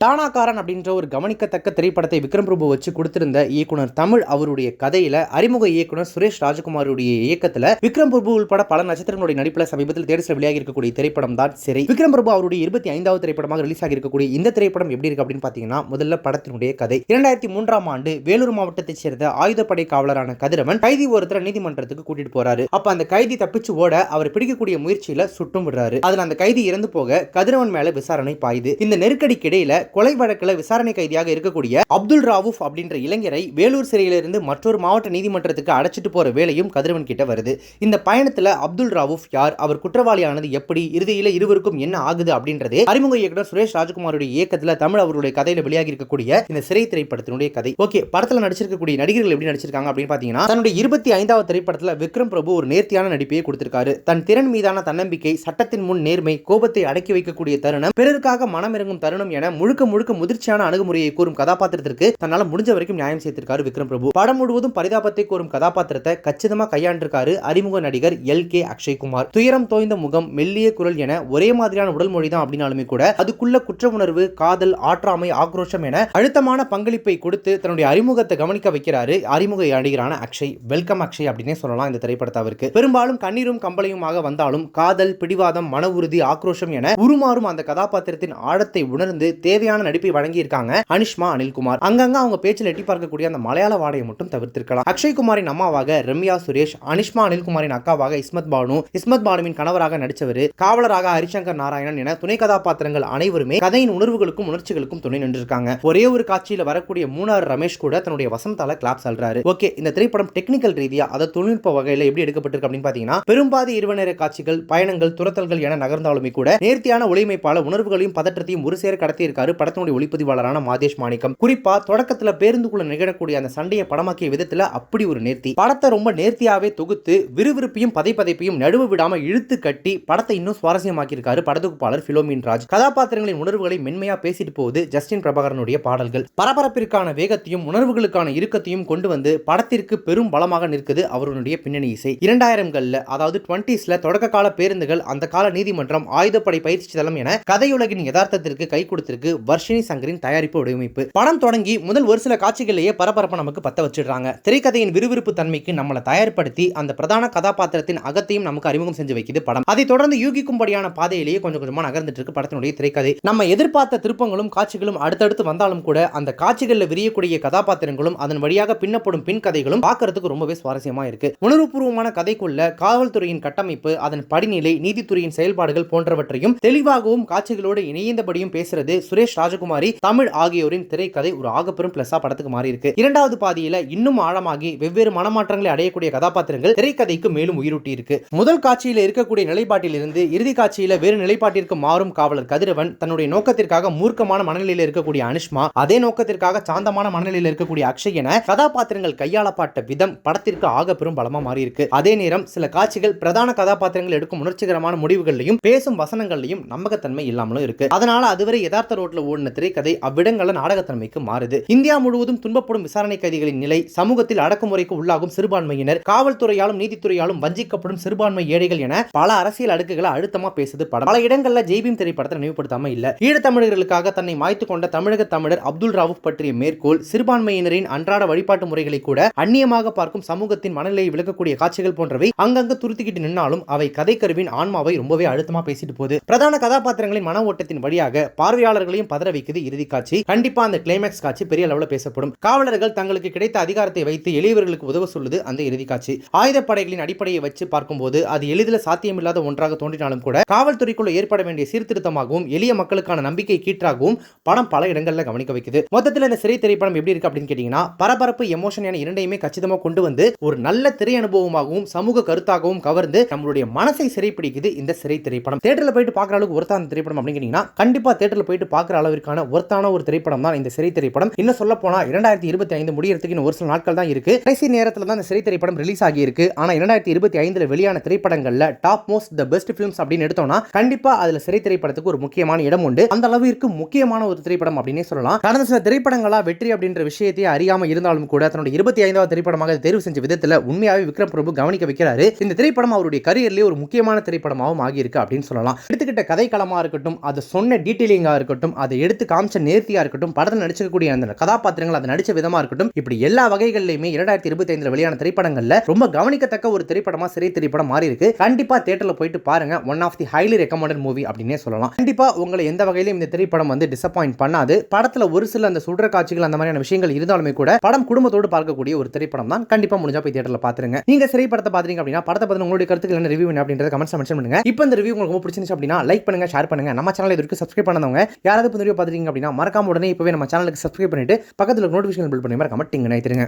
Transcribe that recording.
டானாக்காரன் அப்படின்ற ஒரு கவனிக்கத்தக்க திரைப்படத்தை விக்ரம் பிரபு வச்சு கொடுத்திருந்த இயக்குனர் தமிழ் அவருடைய கதையில அறிமுக இயக்குனர் சுரேஷ் ராஜ்குமாருடைய இயக்கத்துல விக்ரம் பிரபு உட்பட பல நட்சத்திரங்களுடைய நடிப்பில் சமீபத்தில் தேர்தல் வெளியாகி இருக்கக்கூடிய திரைப்படம் தான் சிறை. விக்ரம் பிரபு அவருடைய 25வது திரைப்படமாக ரிலீஸ் ஆகி இருக்கக்கூடிய இந்த திரைப்படம் எப்படி இருக்கு அப்படின்னு பாத்தீங்கன்னா, முதல்ல படத்தினுடைய கதை 2003ஆம் ஆண்டு வேலூர் மாவட்டத்தைச் சேர்ந்த ஆயுதப்படை காவலரான கதிரவன் கைதி ஒருத்தர் நீதிமன்றத்துக்கு கூட்டிட்டு போறாரு. அப்ப அந்த கைதி தப்பிச்சு ஓட அவர் பிடிக்கக்கூடிய முயற்சியில சுட்டும் விடுறாரு. அதுல அந்த கைதி இறந்து போக கதிரவன் மேல விசாரணை பாயுது. இந்த நெருக்கடிக்கு இடையில கொலை வழக்குல விசாரணை கைதியாக இருக்கக்கூடிய அப்துல் ராவூப் அப்படின்ற இளைஞரை வேலூர் சிறையிலிருந்து மற்றொரு மாவட்ட நீதிமன்றத்துக்கு அழைச்சிட்டு போற வேலையும் கதிரவன் கிட்ட வருது. இந்த பயணத்துல அப்துல் ராவூப் யார், அவர் குற்றவாளியானது எப்படி, இறுதியில இருவருக்கும் என்ன ஆகுது அப்படின்றதே அறிமுக இயக்குனர் சுரேஷ் ராஜ்குமாருடைய இயக்கத்துல தமிழ் அவருடைய கதையில வெளியாகி இருக்கக்கூடிய இந்த சிறை திரைப்படத்தினுடைய கதை. ஓகே, படத்துல நடிச்சிருக்கக்கூடிய நடிகர்கள் எப்படி நடிச்சிருக்காங்க அப்படின்னு பாத்தீங்கன்னா, தன்னுடைய 25வது திரைப்படத்துல விக்ரம் பிரபு ஒரு நேர்த்தியான நடிப்பையை கொடுத்திருக்காரு. தன் திறன் மீதான தன்னம்பிக்கை, சட்டத்தின் முன் நேர்மை, கோபத்தை அடக்கி வைக்கக்கூடிய தருணம், பிறருக்காக மனமிறங்கும் தருணம் என முழுக்க முதிர்ச்சியான அணுகுமுறையை கூறும் கதாபாத்திரத்திற்கு தன்னால முடிஞ்ச வரைக்கும் நியாயம் சேர்த்திருக்காரு விக்ரம் பிரபு. படம் முழுவதும் பரிதாபத்தை கூறும் கதாபாத்திரத்தை கச்சிதமா கையாண்டிருக்காரு அறிமுக நடிகர் எல்.கே. அக்ஷய்குமார். துயரம் தோய்ந்த முகம், மெல்லிய குரல் என ஒரே மாதிரியான உடல் மொழி தான் அப்படின்னாலுமே கூட அதுக்குள்ள குற்ற உணர்வு, காதல், ஆற்றாமை, ஆக்ரோஷம் என அழுத்தமான பங்களிப்பை கொடுத்து தன்னுடைய அறிமுகத்தை கவனிக்க வைக்கிறாரு அறிமுக நடிகரான அக்ஷய். வெல்கம் அக்ஷய் அப்படின்னே சொல்லலாம் இந்த திரைப்படத்தை அவருக்கு. பெரும்பாலும் கண்ணீரும் கம்பளையுமாக வந்தாலும் காதல், பிடிவாதம், மன உறுதி, ஆக்ரோஷம் என உருமாறும் அந்த கதாபாத்திரத்தின் ஆழத்தை உணர்ந்து தேவையான நடிப்பை வழங்கி இருக்காங்க அனிஷ்மா அனில்குமார். அங்கங்க அவங்க பேச்சில் எட்டி பார்க்கக்கூடிய அந்த மலையாள வாடையை மட்டும் தவிர்த்திருக்கலாம். அக்ஷய்குமாரின் அம்மாவாக ரம்யா சுரேஷ், அனிஷ்மா அனில்குமாரின் அக்காவாக இஸ்மத் பானுவின் கணவராக நடிச்சவர், காவலராக ஹரிசங்கர் நாராயணன் என துணை கதாபாத்திரங்கள் அனைவருமே கதையின் உணர்வுகளுக்கும் உணர்ச்சிகளுக்கும் துணை நின்றிருக்காங்க. ஒரே ஒரு காட்சியில் வரக்கூடிய மூணார் ரமேஷ் கூட தன்னுடைய வசந்தால கிளாப் சொல்றாரு. ஓகே, இந்த திரைப்படம் டெக்னிக்கல் ரீதியா அத தொழில்நுட்ப வகையில் எப்படி எடுக்கப்பட்டிருக்கு அப்படின்னு பாத்தீங்கன்னா, பெரும்பாதி இருவநேர காட்சிகள், பயணங்கள், துரத்தல்கள் என நகர்ந்தாலுமே கூட நேர்த்தியான ஒளிமைப்பால உணர்வுகளையும் பதற்றத்தையும் ஒரு சேர கடத்தி இருக்காரு படத்தினுடைய ஒளிப்பதிவாளரான மாதேஷ் மாணிக்கம். குறிப்பா தொடக்கத்துல பேருந்துக்குள்ள நிகழக்கூடிய அந்த சண்டையை படமாக்கிய விதத்துல அப்படி ஒரு நேர்த்தி. படத்தை ரொம்ப நேர்த்தியாவே தொகுத்து விறுவிறுப்பையும் பதைப்பதைப்பையும் நடுவு விடாம இழுத்து கட்டி படத்தை இன்னும் சுவாரஸ்யமாக்கி இருக்காரு படத்தொகுப்பாளர் பிலோமின் ராஜ். கதாபாத்திரங்களின் உணர்வுகளை மென்மையா பேசிட்டு போகுது ஜஸ்டின் பிரபாகரனுடைய பாடல்கள். பரபரப்பிற்கான வேகத்தையும் உணர்வுகளுக்கான இறுக்கத்தையும் கொண்டு வந்து படத்திற்கு பெரும் பலமாக நிற்குது அவருடைய பின்னணி இசை. 2000களில் அதாவது 20ஸ்ல தொடக்க கால பேருந்துகள், அந்த கால நீதிமன்றம், ஆயுதப்படை பயிற்சி தளம் என கதையுலகின் யதார்த்தத்திற்கு கை கொடுத்திருக்கு வர்ஷினி சங்கரின் தயாரிப்பு வடிவமைப்பு. படம் தொடங்கி முதல் ஒரு சில காட்சிகளிலேயே பரபரப்பை நமக்கு பத்த வச்சிடுறாங்க. திரைக்கதையின் விறுவிறுப்பு தன்மைக்கு நம்மளை தயார்படுத்தி அந்த பிரதான கதாபாத்திரத்தின் அகத்தையும் நமக்கு அறிமுகம் செஞ்சு வைக்குது படம். அதை தொடர்ந்து யூகிக்கும்படியான பாதையிலேயே கொஞ்சம் கொஞ்சமா நகர்ந்துட்டு இருக்கு படத்தினுடைய திரைக்கதை. நம்ம எதிர்பார்த்த திருப்பங்களும் காட்சிகளும் அடுத்தடுத்து வந்தாலும் கூட அந்த காட்சிகளில் விரியக்கூடிய கதாபாத்திரங்களும் அதன் வழியாக பின்னப்படும் பின் கதைகளும் பார்க்கறதுக்கு ரொம்பவே சுவாரஸ்யமா இருக்கு. உணர்வுபூர்வமான கதைக்குள்ள காவல்துறையின் கட்டமைப்பு, அதன் படிநிலை, நீதித்துறையின் செயல்பாடுகள் போன்றவற்றையும் தெளிவாகவும் காட்சிகளோடு இணைந்தபடியும் பேசுறது சுரேஷ் ராஜகுமாரி, தமிழ் ஆகியோரின் திரைக்கதை ஒரு ஆகப்பெரும் பிளஸா படத்துக்கு மாறி இருக்கு. இரண்டாவது பாதியில இன்னும் ஆழமாகி வெவ்வேறு மனமாற்றங்களை அடையக்கூடிய கதாபாத்திரங்கள் திரைக்கதைக்கு மேலும் உயிரூட்டி இருக்கு. முதல் காட்சியில இருக்கக்கூடிய நிலைப்பாட்டில் இருந்து இறுதி காட்சியில வேறு நிலைப்பாட்டிற்கு மாறும் காவலர் கதிரவன், தன்னுடைய நோக்கத்திற்காக மூர்க்கமான மனநிலையில் இருக்கக்கூடிய அனிஷ்மா, அதே நோக்கத்திற்காக சாந்தமான மனநிலையில் இருக்கக்கூடிய அக்ஷய் என கதாபாத்திரங்கள் கையாளப்பட்ட விதம் படத்திற்கு ஆகப்பெரும் பலமா மாறி இருக்கு. அதே நேரம் சில காட்சிகள் பிரதான கதாபாத்திரங்கள் எடுக்கும் உணர்ச்சிகரமான முடிவுகளையும் பேசும் வசனங்களையும் நம்பகத்தன்மை இல்லாமலும் இருக்கு. அதனால அதுவரை யதார்த்த ரோட்ல ஓடின திரைக்கதை அவ்விடங்கள நாடகத்தன்மைக்கு மாறுது. இந்தியா முழுவதும் துன்பப்படும் விசாரணை கைதிகளின் நிலை, சமூகத்தில் அடக்குமுறைக்கு உள்ளாகும் சிறுபான்மையினர், காவல்துறையாலும் நீதித்துறையாலும் வஞ்சிக்கப்படும் சிறுபான்மை ஏழைகள் என பல அரசியல் அடுக்குகளை அழுத்தமா பேசுது படம். பல இடங்கள்ல ஜெய்பீம் திரைப்படத்தை நினைவுபடுத்தாம இல்ல. ஈழத்தமிழர்களுக்காக தன்னை மாய்த்து கொண்ட தமிழக தமிழர் அப்துல் ராவூப் பற்றிய மேற்கோள், சிறுபான்மையினரின் அன்றாட வழிபாட்டு முறைகளை கூட அந்நியமாக பார்க்கும் சமூகத்தின் மனநிலையை விளக்கக்கூடிய காட்சிகள் போன்றவை அங்கங்க துருத்திக்கிட்டு நின்னாலும் அவை கதைக்கருவின் ஆன்மாவை ரொம்பவே அழுத்தமா பேசிட்டு போகுது. பிரதான கதாபாத்திரங்களின் மன ஓட்டத்தின் வழியாக பார்வையாளர்களையும் பதற வைக்குது இறுதி காட்சி. கண்டிப்பா அந்த கிளைமேக்ஸ் காட்சி பெரிய அளவுல பேசப்படும். காவலர்கள் தங்களுக்கு கிடைத்த அதிகாரத்தை வைத்து எளியவர்களுக்கு உதவ சொல்லுது அந்த இறுதி காட்சி. ஆயுதப்படைகளின் அடிப்படையை வச்சு பார்க்கும்போது அது எளிதில் சாத்தியமில்லாத ஒன்றாக தோன்றினாலும் கூட காவல்துறைக்குள்ள ஏற்பட வேண்டிய சீர்திருத்தமாகவும் எளிய மக்களுக்கான நம்பிக்கை கீற்றாகவும் படம் பல இடங்கள்ல கவனிக்க வைக்குது. மொத்தத்தில் இந்த சிறை திரைப்படம் எப்படி இருக்கு அப்படின்னு கேட்டீங்கன்னா, பரபரப்பு, எமோஷன் என இரண்டையுமே கச்சிதமா கொண்டு வந்து ஒரு நல்ல திரை அனுபவமாகவும் சமூக கருத்தாகவும் கவர்ந்து நம்மளுடைய மனசை சிறைப்பிடிக்குது இந்த சிறை திரைப்படம். தியேட்டர்ல போயிட்டு பார்க்குற அளவுக்கு ஒருத்தான திரைப்படம் அப்படின்னு கேட்டீங்கன்னா, கண்டிப்பா தியேட்டர்ல போயிட்டு பார்க்குற அளவிற்கான ஒருத்தான ஒரு திரைப்படம் தான் இந்த சிறை திரைப்படம். இன்னும் சொல்ல போனா 2025 முடியறதுக்கு இன்னும் ஒரு சில நாட்கள் தான் இருக்கு. கடைசி நேரத்துல தான் இந்த சிறை திரைப்படம் ரிலீஸ் ஆகி இருக்கு. ஆனா 2025ல வெளியான திரைப்படங்கள்ல top most the best films அப்படின்னு எடுத்தோம்னா கண்டிப்பா அதுல சிறை திரைப்படத்துக்கு ஒரு முக்கியமான இடம் உண்டு. அந்த அளவிற்கு முக்கியமான ஒரு திரைப்படம் அப்படினே சொல்லலாம். கடந்த சில திரைப்படங்களா வெற்றி அப்படின்ற விஷயத்தை அறியாம இருந்தாலும் கூட தன்னுடைய 25வது திரைப்படமாக தேர்வு செஞ்ச விதத்துல உண்மையாவே விக்ரம் பிரபு கவனிக்க வைக்கிறாரு. இந்த திரைப்படம் அவருடைய கரியர்லயே ஒரு முக்கியமான திரைப்படமாகவும் ஆகி இருக்கு அப்படின்னு சொல்லலாம். எடுத்துக்கிட்ட கதை களமா இருக்கட்டும், அது சொன்ன டீடைலிங்கா இருக்கட்டும், அது அதை எடுத்து காமிச்ச நேர்த்தியா இருக்கட்டும், படத்தில் நடிச்சக்கூடிய அந்த கதாபாத்திரங்கள் அதை நடிச்ச விதமா இருக்கட்டும், இப்படி எல்லா வகைகளிலுமே 2025 வெளியான திரைப்படங்கள்ல ரொம்ப கவனிக்கத்தக்க ஒரு திரைப்படமா சிறை திரைப்படம் மாறி இருக்கு. கண்டிப்பா தியேட்டர்ல போயிட்டு பாருங்க. One of the highly recommended movie அப்படின்னே சொல்லலாம். கண்டிப்பா உங்களை எந்த வகையிலும் இந்த திரைப்படம் வந்து டிசப்பாயிண்ட் பண்ணாது. படத்துல ஒரு சில அந்த சுடுற காட்சிகள் அந்த மாதிரியான விஷயங்கள் இருந்தாலுமே கூட படம் குடும்பத்தோடு பார்க்கக்கூடிய ஒரு திரைப்படம் தான். கண்டிப்பா முடிஞ்சா போய் தியேட்டர்ல பாத்துருங்க. நீங்க சிறை படத்தை பாத்தீங்க அப்படின்னா படத்தை பத்தி உங்களுடைய கருத்துக்கள் என்ன, ரிவ்யூ என்ன அப்படின்றத கமெண்ட்ஸ்ல மென்ஷன் பண்ணுங்க. இப்போ இந்த ரிவ்யூ உங்களுக்கு ரொம்ப பிடிச்சிருந்துச்சு அப்படின்னா லைக் பண்ணுங்க, ஷேர் பண்ணுங்க. நம்ம சேனலை இதுவரைக்கும் சப்ஸ்கிரைப் பண்ணாதவங்க யாராவது இந்த வீடியோ பாத்துட்டீங்க அப்படின்னா மறக்காம உடனே இப்பவே நம்ம சேனலுக்கு சப்ஸ்கிரைப் பண்ணிட்டு பக்கத்துல நோட்டிஃபிகேஷன் பில் பண்ணி மறக்காம டிங் நினைத்துருங்க.